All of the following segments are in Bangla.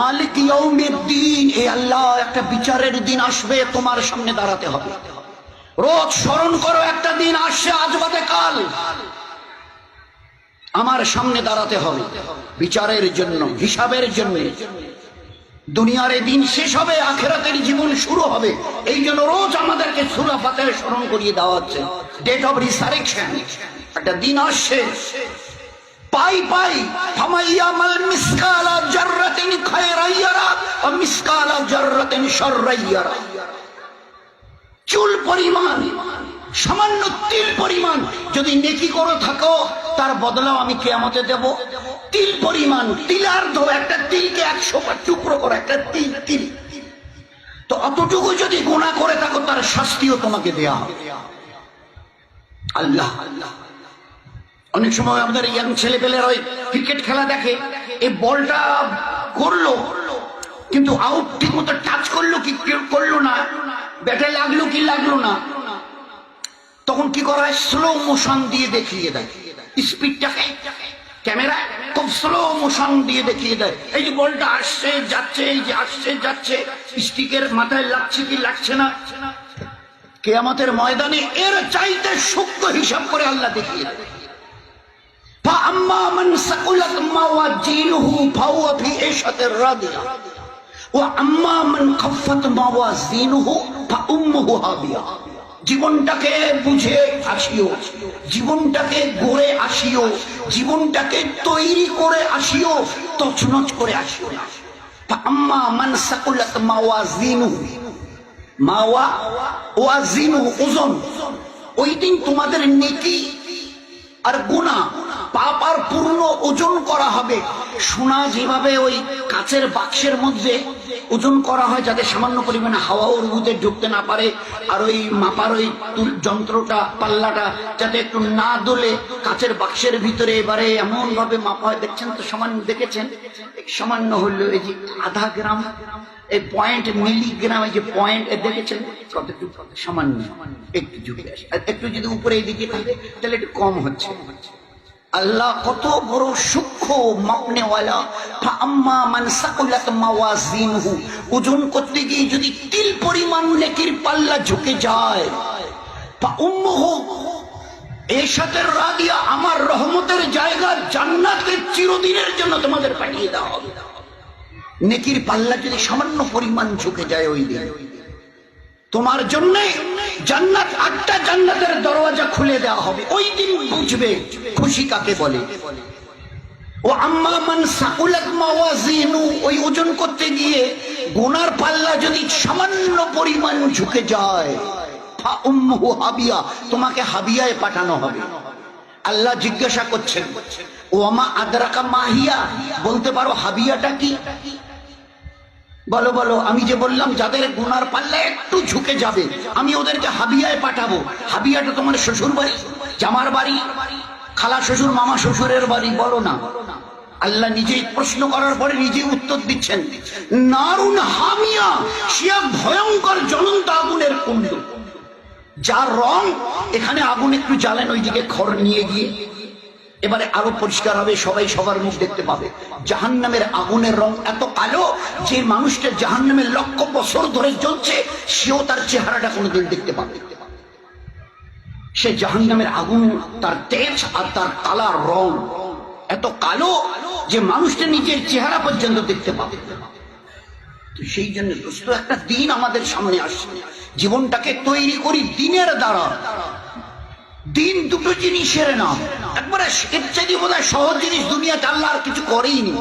মালিক ইয়াউমিদ্দিন, এ আল্লাহ একটা বিচারের দিন আসবে, তোমার সামনে দাঁড়াতে হবে। রোজ স্মরণ করো, একটা দিন আসছে আজ বাদে কাল, আমার সামনে দাঁড়াতে হবে বিচারের জন্য, হিসাবের জন্য। দুনিয়ার এই দিন শেষ হবে, আখিরাতের জীবন শুরু হবে। এই জন্য রোজ আমাদেরকে সূরা ফাতিহা স্মরণ করিয়ে দেওয়া হচ্ছে। ডেট অফ রিসারেকশন, একটা দিন আসছে। পাই পাই ফামাইয়ামাল মিসকালা জাররাতিন খায়রান ইয়ারা ওয়া মিসকালা জাররাতিন শাররান ইয়ারা। চুল পরিমাণ, সামান্য তিল পরিমাণ যদি নেকি করে থাকো, তার বদলাও আমি কিয়ামতে দেব। তিল পরিমাণ, তিলার্ধ, একটা তিলকে 100 টুকরো করে একটা তিল, তো অতটুকু যদি গুনাহ করে থাকো, তার শাস্তিও তোমাকে দেয়া হবে। আল্লাহ, অনেক সময় আমাদের ইয়াং ছেলেপেলেরা ওই ক্রিকেট খেলা দেখে, এই বলটা করলো কিন্তু আউট, ঠিক মতো টাচ করলো কি করলো না, ব্যাটে লাগলো কি লাগলো না, তখন কি করা হয়, স্লো মোশন দিয়ে দেখিয়ে দেয়। স্পিডটাকে ক্যামেরা খুব স্লো মোশন দিয়ে দেখিয়ে দেয়। এই যে বলটা আসছে যাচ্ছে, এই যে আসছে যাচ্ছে, স্টিকের মাথায় লাগছে কি লাগছে না। কিয়ামতের ময়দানে এর চাইতে সূক্ষ্ম হিসাব করে আল্লাহ দেখিয়ে দেয়। فأما من ثقلت موازينه فهو في عيشة راضية وأما من خفت موازينه فأمه هاوية। জীবনটাকে বুঝে আসিও, জীবনটাকে গড়ে আসিও, জীবনটাকে তৈরি করে আসিও, তছনছ করে আসিও না। فأما من ثقلت موازينه, মাওয়াজিনুহু ওজন, ওই দিন তোমাদের নেকি আর গুনাহ, পাপ আর পূর্ণ ওজন করা হবে। সোনা যেভাবে ওই কাচের বাক্সের মধ্যে ওজন করা হয় যাতে সামান্য পরিমাণে হাওয়া ওর মধ্যে ঢুকতে না পারে, আর ওই মাপার ওই যন্ত্রটা, পাল্লাটা যাতে একটু না দোলে, কাচের বাক্সের ভিতরে এবারে এমন ভাবে মাপা হয়। দেখছেন তো, সামান্য দেখেছেন, সামান্য হলো এই যে আধা গ্রাম, এই পয়েন্ট মিলিগ্রাম, এই যে পয়েন্ট দেখেছেন কতটুকু, সামান্য একটু ঝুঁকে আসে, একটু যদি উপরে এদিকে থাকে তাহলে একটু কম হচ্ছে। আল্লাহ কত বড় সূক্ষ্ম মাপনেওয়ালা। ফাআম্মা মান সাকুলাত মাওয়াজিনহু, ওজন করতে গিয়ে যদি তিল পরিমাণ নেকির পাল্লা ঝুঁকে যায়, ফাউম্মুহু এশাতের রাদিয়া, আমার রহমতের জায়গা জান্নাতের চিরদিনের জন্য তোমাদের পাঠিয়ে দেওয়া হবে। নেকির পাল্লা যদি সামান্য পরিমাণ ঝুঁকে যায়, ওই দিন তোমার জন্য জান্নাত, 8টা জান্নাতের দরওয়াজা খুলে দেওয়া হবে। ওই দিন বুঝবে খুশি কাকে বলে। ও আম্মা মান সাকুলাত মাওয়াজিনু, ওই ওজন করতে গিয়ে গুনার পাল্লা যদি সামান্য পরিমাণ ঝুঁকে যায়, ফা উম্মুহু হাবিয়া, তোমাকে হাবিয়ায় পাঠানো হবে। আল্লাহ জিজ্ঞাসা করছেন, ওয়ামা আদরাকা মাহিয়া, বলতে পারো হাবিয়াটা কি? বলো বলো, আমি যে বললাম যাদের গুনার পাল্লা একটু ঝুঁকে যাবে, আমি ওদেরকে হাবিয়ায় পাঠাবো। হাবিয়াটা তোমার শ্বশুর বাড়ি, জামার বাড়ি, খালা শ্বশুর, মামা শ্বশুরের বাড়ি? বলো না। আল্লাহ নিজেই প্রশ্ন করার পরে নিজেই উত্তর দিচ্ছেন, নারুন হামিয়া, সে ভয়ঙ্কর জ্বলন্ত আগুনের কুণ্ড, যার রং, এখানে আগুন একটু জ্বালেন, ওইদিকে খড় নিয়ে গিয়ে এবারে আরো পরিষ্কার হবে, সবাই সবার মুখ দেখতে পাবে। জাহান্নামের আগুনের রং এত কালো যে মানুষটা জাহান্নামের লক্ষ বছর ধরে জ্বলছে, সেও তার চেহারাটা কোনোদিন দেখতে পাবে। সে জাহান্নামের আগুন, তার তেজ আর তার কালার রং এত কালো যে মানুষটা নিজের চেহারা পর্যন্ত দেখতে পাবে। তো সেই জন্য দোস্ত, একটা দিন আমাদের সামনে আসছে, জীবনটাকে তৈরি করি দিনের দ্বারা। দিন দুটো জিনিসের নাম, একবারে এর চাইতে বোধহয় সহজ জিনিস দুনিয়াতে আল্লাহ আর কিছু করেইনি।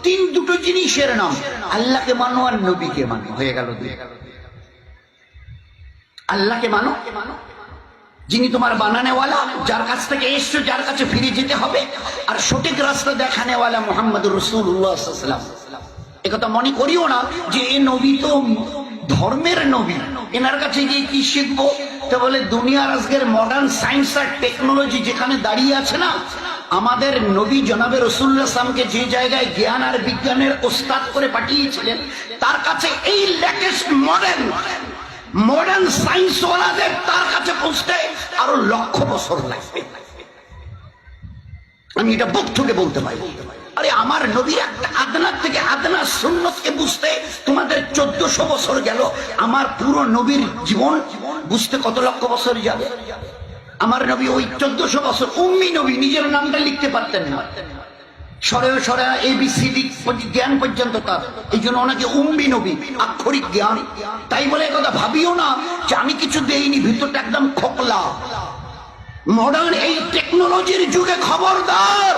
দিন দুটো জিনিসের নাম, আল্লাহকে মানো আর নবীকে মানো, হয়ে গেল। আল্লাহকে মানো, যিনি তোমার বানানেওয়ালা, যার কাছ থেকে এসছো, যার কাছে ফিরে যেতে হবে, আর সঠিক রাস্তা দেখানেওয়ালা মুহাম্মদুর রাসূলুল্লাহ সাল্লাল্লাহু আলাইহি ওয়াসাল্লাম। একথা মনে করিও না যে এ নবী তো ধর্মের নবী, এনার কাছে গিয়ে কি শিখবো। তো বলে, দুনিয়ার আজকের মডার্ন সায়েন্স আর টেকনোলজি যেখানে দাঁড়িয়ে আছে না, আমাদের নবী জনাবে রাসূলুল্লাহ সাল্লাল্লাহু আলাইহি ওয়াসাল্লামকে যে জায়গায় জ্ঞান আর বিজ্ঞানের ওস্তাদ করে পাঠিয়েছিলেন, তার কাছে এই লেটেস্ট মডার্ন সায়েন্স ওয়ালাদের তার কাছে পৌঁছতে আরো লক্ষ বছর লাগবে। আমি এটা বুক থেকে বলতে পারি। আরে আমার নবীর একটা আদনার থেকে আদনা সুন্নতকে বুঝতে তোমাদের 1400 বছর গেল, আমার পুরো নবীর জীবন বুঝতে কত লক্ষ বছর যাবে? আমার নবী ওই 1400 বছর উম্মি নবী, নিজের নামটা লিখতে পারতেন না, সরে ABCD জ্ঞান পর্যন্ত তার, এই জন্য ওনাকে উম্মি নবী, আক্ষরিক জ্ঞান। তাই বলে কথা ভাবিও না যে আমি কিছু দেইনি, ভিতরটা একদম খোকলা। মডার্ন এই টেকনোলজির যুগে খবরদার,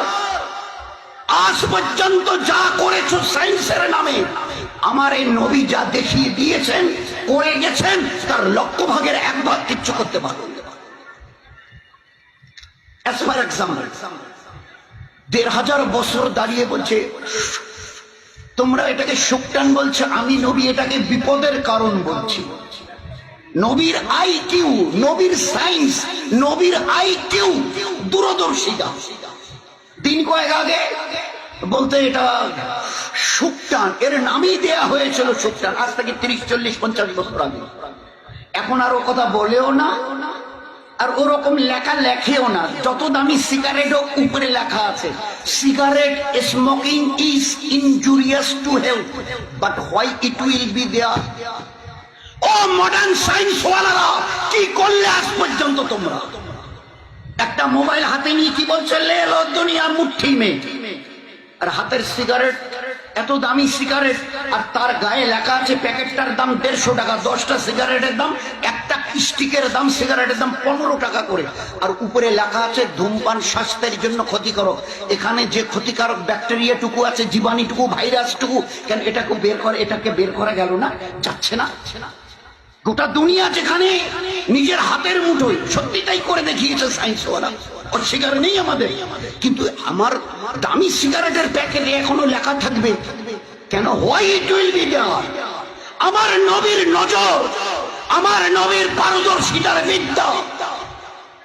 আজ পর্যন্ত যা করেছো সায়েন্সের নামে, আমার এই নবী যা দেখিয়ে দিয়েছেন করে গেছেন, তার লক্ষ ভাগের 1 ভাগ কিচ্ছু করতে পারবে। As for example, 1500 বছর দাঁড়িয়ে বলছে তোমরা এটাকে শোকটান বলছে, আমি নবী এটাকে বিপদের কারণ বলছি। নবীর IQ, নবীর সায়েন্স, নবীর IQ, দূরদর্শিতা। দিন কয়েক আগে বলতে এটা শোকটান, এর নামই দেয়া হয়েছিল শোকটান, আজ থেকে 30, 40, 50 বছর আগে। এখন আর ও কথা বলেও না, আর ওরকম লেখা লেখেও না। যত দামি সিগারেটও উপরে লেখা আছে, cigarette smoking is injurious to health, but why it will be there? ও মডার্ন সায়েন্স ওয়ালারা, কি করলে আজ পর্যন্ত তোমরা? একটা মোবাইল হাতে নিয়ে কি বলছে, লে লো দুনিয়া মুঠি মে, আর হাতের সিগারেট, এত দামি সিগারেট, আর তার গায়ে লেখা আছে প্যাকেটটার দাম 150 টাকা, 10টা সিগারেটের দাম, একটা স্টিকের দাম, সিগারেটের দাম 15 টাকা করে, আর উপরে লেখা আছে ধূমপান স্বাস্থ্যের জন্য ক্ষতিকারক। এখানে যে ক্ষতিকারক ব্যাকটেরিয়াটুকু আছে, জীবাণুটুকু, ভাইরাসটুকু, কেন এটাকে বের করে, এটাকে বের করা গেল না? যাচ্ছে না? গোটা দুনিয়া যেখানে নিজের হাতের মুঠোয়, সত্যি তাই করে দেখিয়েছে সায়েন্স ওয়ালা, অস্বীকার নেই আমাদের। কিন্তু আমার দামি সিগারেটের প্যাকেটে এখনো লেখা থাকবে কেন? Why it will be there? আমার নবীর নজর, আমার নবীর পারদর্শিতার বিদ্যা,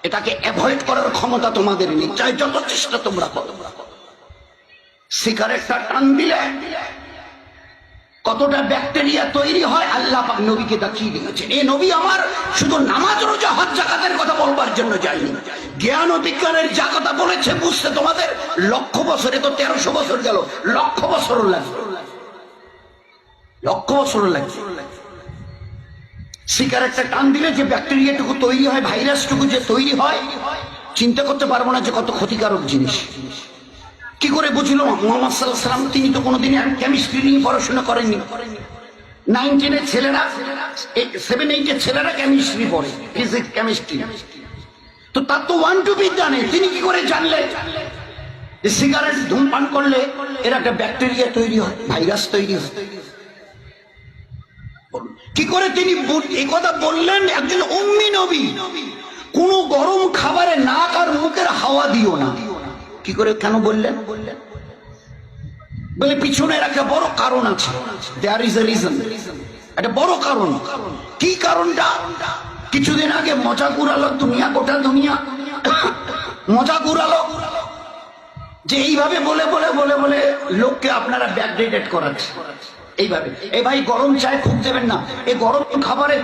এটাকে অ্যাভয়েড করার ক্ষমতা তোমাদের নেই, চাই যত চেষ্টা তোমরা করো। সিগারেটটা টান দিলে কতটা ব্যাকটেরিয়া তৈরি হয় আল্লাহ পাক নবীকে দেখিয়ে দিয়েছেন। এই নবী আমার শুধু নামাজ, রোজা, হজ, যাকাতের কথা বলবার জন্য যায়নি, জ্ঞান ও বিজ্ঞানের যা কথা বলেছে বুঝতে তোমাদের লক্ষ বছরে তো 1300 বছর গেল, লক্ষ বছরও লাগবে, লক্ষ বছরও লাগবে। সিগারেটটা টান দিলে যে ব্যাকটেরিয়াটুকু তৈরি হয়, ভাইরাসটুকু যে তৈরি হয়, চিন্তা করতে পারবো না যে কত ক্ষতিকারক জিনিস। কি করে বুঝলো মুহাম্মদ সাল্লাল্লাহু আলাইহি ওয়াসাল্লাম? তিনি তো কোনোদিন কেমিস্ট্রি নিয়ে পড়াশোনা করেননি। 9, 10 এর ছেলেরা, 7, 8 এর ছেলেরা কেমিস্ট্রি পড়ে, ফিজিক্স, কেমিস্ট্রি, তো তার তো 1, 2 বিদ্যা নেই। তিনি কি করে জানলেন যে সিগারেট ধূমপান করলে এর একটা ব্যাকটেরিয়া তৈরি হয়, ভাইরাস তৈরি হয়? কি করে তিনি এই কথা বললেন? একজন উম্মি নবী। কোন গরম খাবারে নাক আর মুখের হাওয়া দিও না। কি করে, কেন বললেন? বলে পিছনের একটা বড় কারণ আছে, দেয়ার ইজ এ রিজন, একটা বড় কারণ। কি কারণটা? কিছুদিন আগে মজা ঘুরালো দুনিয়া, গোটা দুনিয়া মজা ঘুরালো যে এইভাবে বলে বলে বলে বলে লোককে আপনারা ব্যাকডেটেড করাচ্ছে। এইভাবে, এই ভাই গরম চায় খুব দেবেন না, এই গরম খাবারে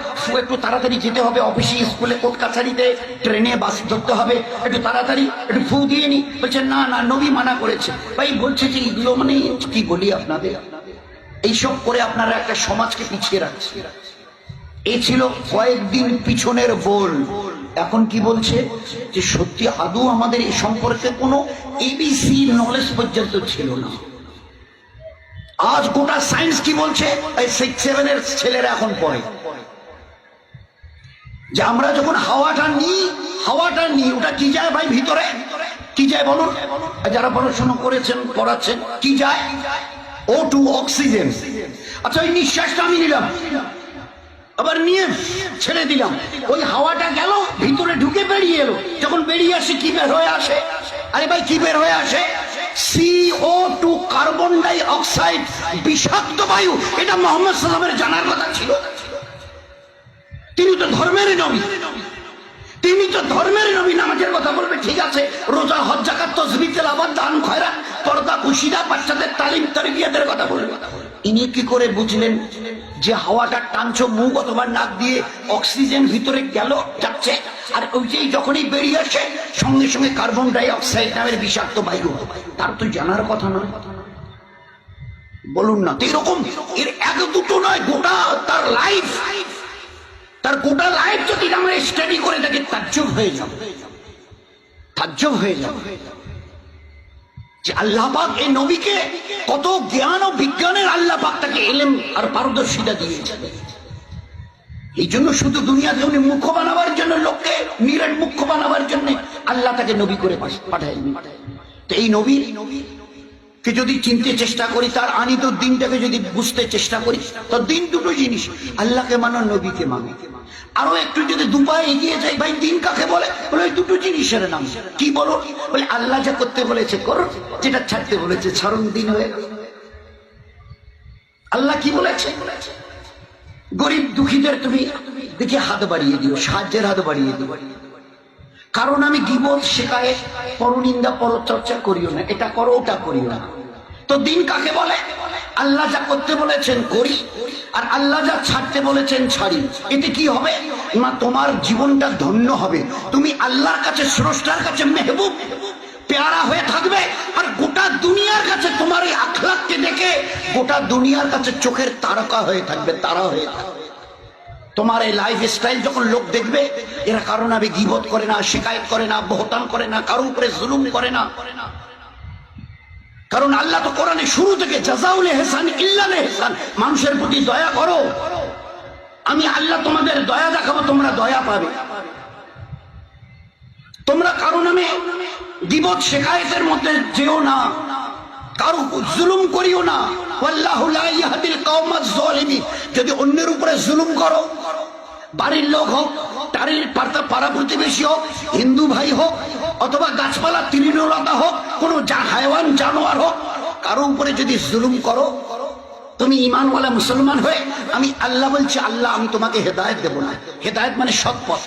একটু তাড়াতাড়ি যেতে হবে, অফিসে, স্কুলে, কোর্ট কাছারিতে, ট্রেনে, বাস ধরতে হবে, একটু তাড়াতাড়ি একটু ফু দিয়ে নি। বলছে না না, নবী মানা করেছে। ভাই বলছে যে এগুলো মানে কি বলি আপনাদের, এইসব করে আপনারা একটা সমাজকে পিছিয়ে রাখছে। এই ছিল কয়েকদিন পিছনের বল। এখন কি বলছে যে সত্যি আদৌ আমাদের এই সম্পর্কে কোনো ABC নলেজ পর্যন্ত ছিল না। আজ গোটা সায়েন্স কি বলছে, এই 6, 7 এর ছেলেরা এখন পড়ে যে আমরা যখন হাওয়াটা নিই ওটা কি যায় ভাই ভিতরে? কি যায় বলুন? যারা পড়াশোনা করেছেন, পড়াচ্ছেন, কি যায়? O2, oxygen. আচ্ছা, ওই নিঃশ্বাসটা আমি নিলাম, আবার নিয়ে ছেড়ে দিলাম, ওই হাওয়াটা গেল ভিতরে, ঢুকে বেরিয়ে এলো, যখন বেরিয়ে আসে কি বের হয়ে আসে? আরে ভাই কি বের হয়ে আসে? CO2, কার্বন ডাই অক্সাইড, বিষাক্ত বায়ু। এটা মুহাম্মদ সাল্লাল্লাহু আলাইহি ওয়াসাল্লামের জানার কথা ছিল? তিনি তো ধর্মের নবী, তিনি তো ধর্মের নবী। নামাজের কথা বলবে ঠিক আছে, রোজা, হজ, যাকাত, তাসবিহ, তেলাওয়াত, দান, খয়রাত, পর্দা, কুশিদা, বাচ্চাদের তালিম, তারবিয়াতের কথা বলবে। ইনি কি করে বুঝলেন যে হাওয়াটা টানছো মুখ অথবা নাক দিয়ে অক্সিজেন ভিতরে গেল যাচ্ছে, আর ওইটাই যখনই বেরিয়ে আসে সঙ্গে সঙ্গে কার্বন ডাই অক্সাইড নামের বিষাক্ত বায়ু, তার তো জানার কথা নয়। বলুন না তো এরকম, এর এক দুটো নয়, গোটা তার লাইফ, তার গোটা লাইফ যদি আমরা স্টাডি করে থাকি তাজ্জব হয়ে যাবে, তাজ্জব হয়ে যাবে যে আল্লাহ পাক এই নবীকে কত জ্ঞান ও বিজ্ঞানের আল্লাহ পাক তাকে এলেম আর পারদর্শিতা দিয়েছে। এই জন্য শুধু দুনিয়াতে উনি মুখ্য বানাবার জন্য, লোককে নিরেট মুখ্য বানাবার জন্য আল্লাহ তাকে নবী করে পাঠায়নি। তো এই নবী কে যদি চিনতে চেষ্টা করি, তার আনিত দিনটাকে যদি বুঝতে চেষ্টা করি, তো দিন দুটো জিনিস, আল্লাহকে মানো, নবীকে মানো। আরো একটু যদি দুপায়ে এগিয়ে যাই, ভাই দিন কাকে বলে? বলে ওই দুটো জিনিসের নাম। কি বলো? বলে আল্লাহ যা করতে বলেছে করো, যেটা ছাড়তে বলেছে ছাড়ুন, দিন হয়ে গেল। আল্লাহ কি বলেছে? গরিব দুঃখীদের তুমি দেখে হাত বাড়িয়ে দিও, সাহায্যের হাত বাড়িয়ে দিও। কারণ আমি গীবত, শিকায়েত, পরনিন্দা, পরচর্চা করিও না, এটা করো ওটা করিও না। তো দিন কাকে বলে? আল্লাহ যা করতে বলেছেন করি, আর আল্লাহ যা ছাড়তে বলেছেন ছাড়ি। এতে কি হবে না, তোমার জীবনটা ধন্য হবে, তুমি আল্লাহর কাছে, স্রষ্টার কাছে মেহবুব পেয়ারা হয়ে থাকবে, আর গোটা দুনিয়ার কাছে তোমার এই আখলাককে দেখে গোটা দুনিয়ার কাছে চোখের তারকা হয়ে থাকবে, তারা হয়ে থাকবে। তোমার এই লাইফ স্টাইল যখন লোক দেখবে, এরা কারণ আমি গীবত করে না, শিকায়ত করে না, বহতান করে না, কারো উপরে জুলুম করে না। কারণ আল্লাহ তো কোরআনে শুরু থেকে জাযাউল ইহসান ইল্লাল ইহসান, মানুষের প্রতি দয়া করো, আমি আল্লাহ তোমাদের দয়া দেখাবো, তোমরা দয়া পাবে। তোমরা কারো নামে গীবত শিকায়েতের মধ্যে যেও না, কারো জুলুম করিও না। ওয়াল্লাহু লা ইয়াহদিল কওমাজ যালিমিন। যদি অন্যের উপরে জুলুম করো, বাড়ির লোক হোক, টারির পাড়া প্রতিবেশী হোক, হিন্দু ভাই হোক, অথবা গাছপালা তৃণলতা হোক, কোনো হায়ওয়ান জানোয়ার হোক, কারো উপরে যদি জুলুম করো, তুমি ঈমানওয়ালা মুসলমান হয়ে, আমি আল্লাহ বলছি, আল্লাহ আমি তোমাকে হেদায়েত দেব না। হেদায়েত মানে সৎ পথ।